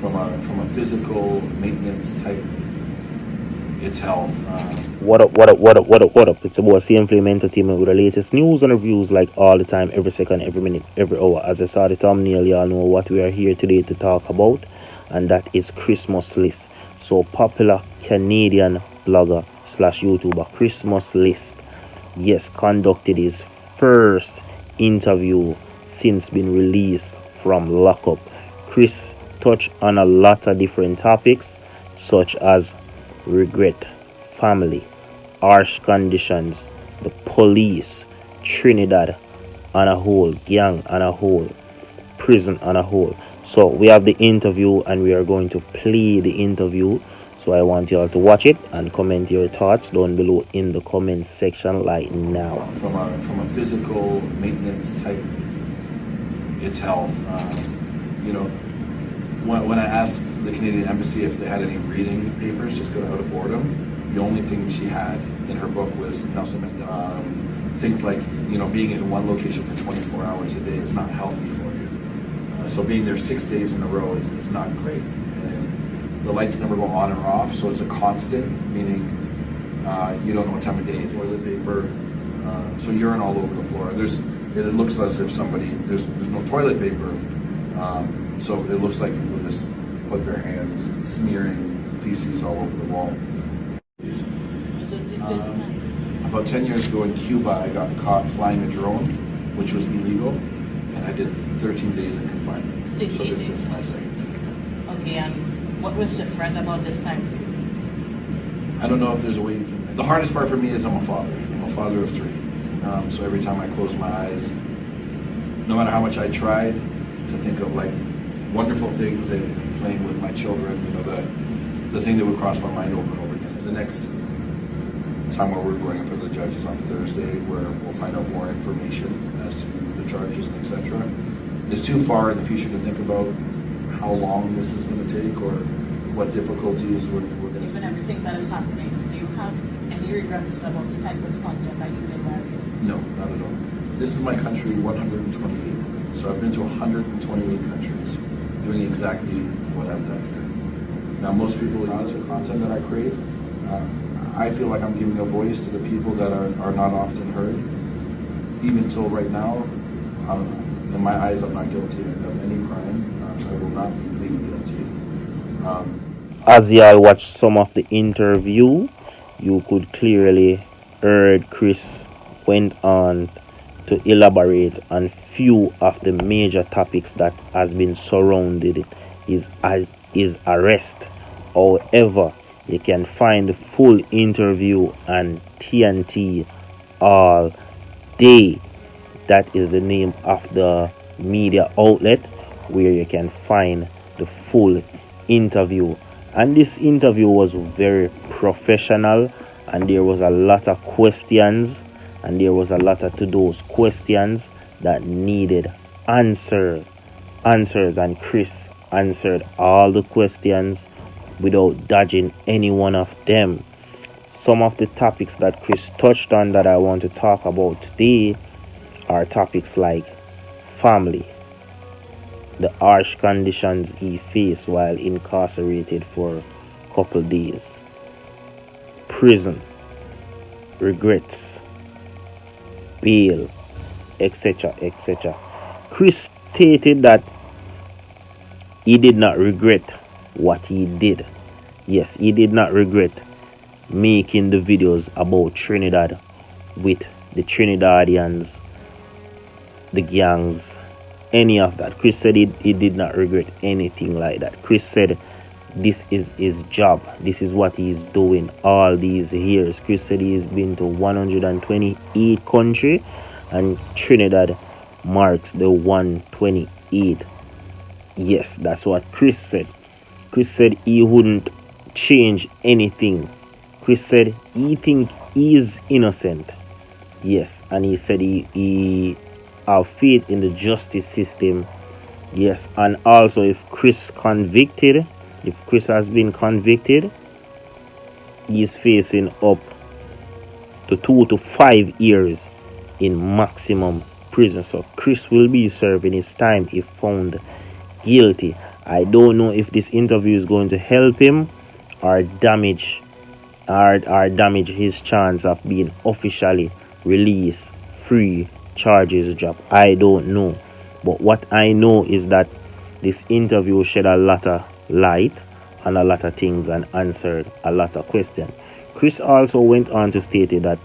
from a physical maintenance type, it's hell. What up? It's about CM Entertainment with the latest news and reviews like all the time, every second, every minute, every hour. As I saw the thumbnail, y'all know what we are here today to talk about, and that is Christmas List. So popular Canadian blogger / YouTuber Christmas List, yes, conducted his first interview since being released from lockup. Chris touched on a lot of different topics such as regret, family, harsh conditions, the police, Trinidad on a whole, gang on a whole, prison on a whole. So we have the interview and we are going to play the interview. So I want you all to watch it and comment your thoughts down below in the comment section right now. From a physical maintenance type, it's hell. When I asked the Canadian Embassy if they had any reading papers just out of boredom, the only thing she had in her book was Nelson Mandela. Things like, being in one location for 24 hours a day is not healthy for you. So being there 6 days in a row is not great. And the lights never go on or off, so it's a constant, meaning you don't know what time of day it is. Toilet paper, so urine all over the floor. It looks as if there's no toilet paper. So it looks like people just put their hands smearing feces all over the wall. About 10 years ago in Cuba, I got caught flying a drone, which was illegal, and I did 13 days in confinement. So this is my second. Okay, and what was different about this time for you? I don't know if there's a way you can. The hardest part for me is I'm a father. I'm a father of 3. So every time I close my eyes, no matter how much I tried to think of like wonderful things and playing with my children, the thing that would cross my mind over and over again is the next time where we're going in front of the judges on Thursday, where we'll find out more information as to the charges and etc. It's too far in the future to think about how long this is going to take or what difficulties we're going to see. Given everything that is happening, do you have any regrets about the type of content that you've been wearing? No, not at all. This is my country 128. So I've been to 128 countries doing exactly what I've done here. Now most people use the content that I create. I feel like I'm giving a voice to the people that are not often heard. Even till right now, in my eyes, I'm not guilty of any crime. I will not be pleading guilty. As y'all watch some of the interview, you could clearly heard Chris went on to elaborate on few of the major topics that has been surrounded his arrest. However, you can find the full interview on TNT All Day. That is the name of the media outlet where you can find the full interview. And this interview was very professional, and there was a lot of questions, and there was a lot of those questions that needed answers, and Chris answered all the questions without dodging any one of them. Some of the topics that Chris touched on that I want to talk about today are topics like family, the harsh conditions he faced while incarcerated for a couple days, prison, regrets, bail, etc. Chris stated that he did not regret what he did. Yes, he did not regret making the videos about Trinidad with the Trinidadians, the gangs, any of that. Chris said he did not regret anything like that. Chris said this is his job. This is what he's doing all these years. Chris said he's been to 128 countries, and Trinidad marks the 128. Yes, that's what Chris said. Chris said he wouldn't change anything. Chris said he think he is innocent. Yes, and he said he have faith in the justice system. Yes, and also if Chris has been convicted, he is facing up to 2 to 5 years in maximum prison. So Chris will be serving his time if found guilty. I don't know if this interview is going to help him or damage his chance of being officially released, free, charges dropped. I don't know. But what I know is that this interview shed a lot of light on a lot of things and answered a lot of questions. Chris also went on to state that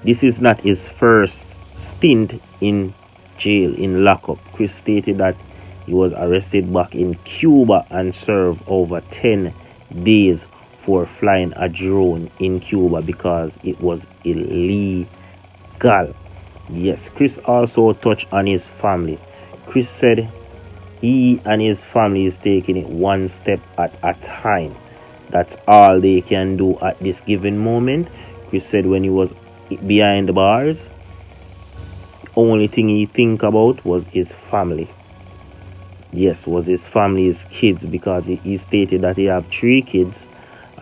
this is not his first stint in jail, in lockup. Chris stated that he was arrested back in Cuba and served over 10 days for flying a drone in Cuba because it was illegal. Yes, Chris also touched on his family. Chris said he and his family is taking it one step at a time. That's all they can do at this given moment. Chris said when he was behind the bars, only thing he think about was his family. Yes, was his family, his kids, because he stated that he have 3 kids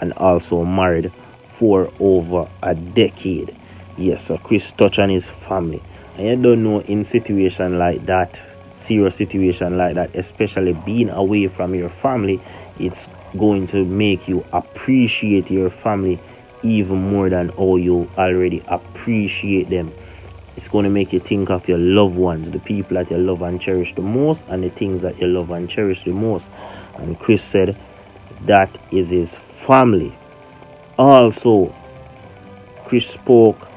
and also married for over a decade. Yes, so Chris touched on his family. And you don't know, in situation like that, serious situation like that, especially being away from your family, it's going to make you appreciate your family even more than how you already appreciate them. It's going to make you think of your loved ones, the people that you love and cherish the most, and the things that you love and cherish the most. And Chris said that is his family. Also, Chris spoke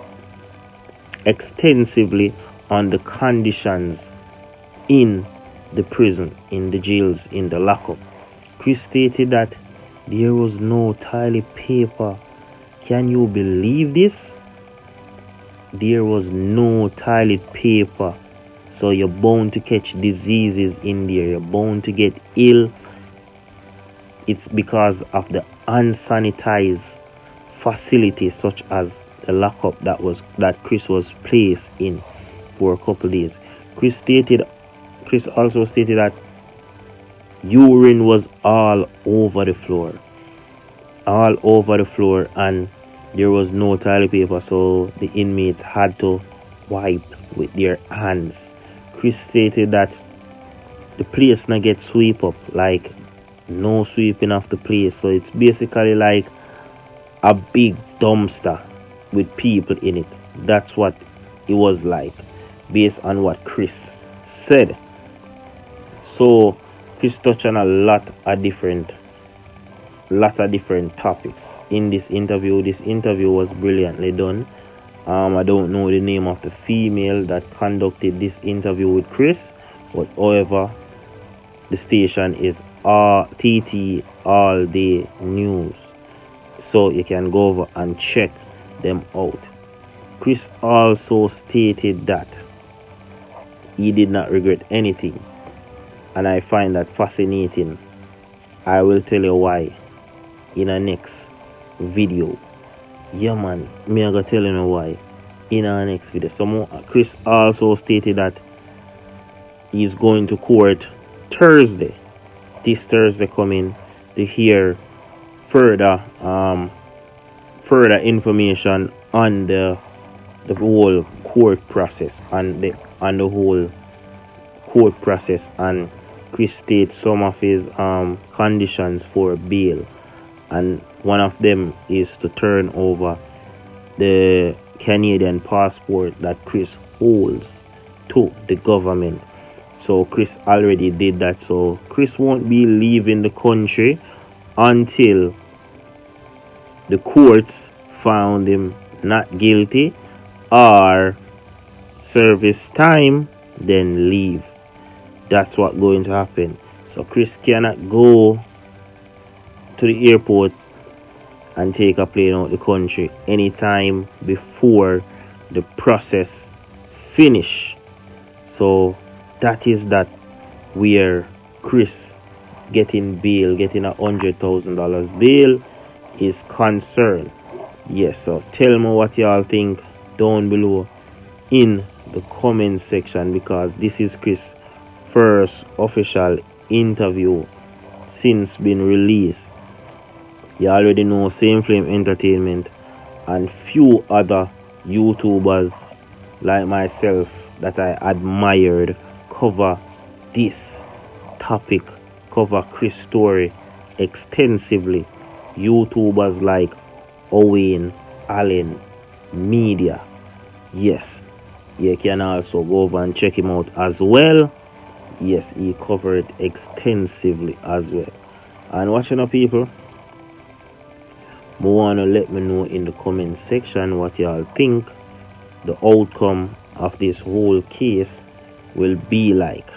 extensively on the conditions in the prison, in the jails, in the lockup. Chris stated that there was no toilet paper. Can you believe this? There was no toilet paper. So you're bound to catch diseases in there. You're bound to get ill. It's because of the unsanitized facilities such as the lockup that Chris was placed in for a couple of days. Chris also stated that urine was all over the floor. All over the floor, and there was no toilet paper, so the inmates had to wipe with their hands. Chris stated that the place not get sweep up, like no sweeping of the place, so it's basically like a big dumpster with people in it. That's what it was like, based on what Chris said. So Chris touched on a lot of different topics in this interview. This interview was brilliantly done. I don't know the name of the female that conducted this interview with Chris, but however, the station is TT All Day News, so you can go over and check them out. Chris also stated that he did not regret anything, and I find that fascinating. I will tell you why in our next video. Yeah man, me I gonna tell you why in our next video. Chris also stated that he's going to court Thursday, this Thursday coming, to hear further information on the whole court process and the whole court process. And Chris states some of his conditions for bail, and one of them is to turn over the Canadian passport that Chris holds to the government. So Chris already did that, so Chris won't be leaving the country until the courts found him not guilty or service time, then leave. That's what's going to happen. So Chris cannot go to the airport and take a plane out the country anytime before the process finish. So that is that where Chris getting bail, getting $100,000 bail is concerned. Yes, so tell me what y'all think down below in the comment section, because this is Chris' first official interview since being released. You already know Same Flame Entertainment and few other YouTubers like myself that I admired cover this topic cover Chris' story extensively. YouTubers like Owayne, Allen, Media. Yes, you can also go over and check him out as well. Yes, he covered it extensively as well. And watching up, people, wanna let me know in the comment section what y'all think the outcome of this whole case will be like.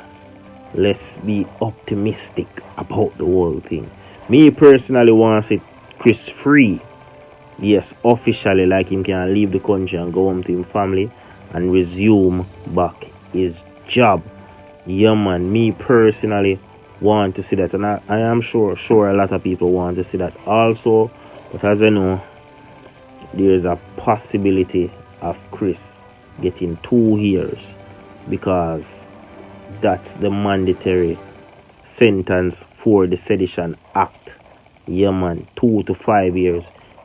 Let's be optimistic about the whole thing. Me personally want it Chris free. Yes, officially, like him can leave the country and go home to his family and resume back his job. Yeah, man, me personally want to see that, and I am sure a lot of people want to see that also. But as I know, there is a possibility of Chris getting 2 years because that's the mandatory sentence for the Sedition Act. Yeah, man, 2 to 5 years.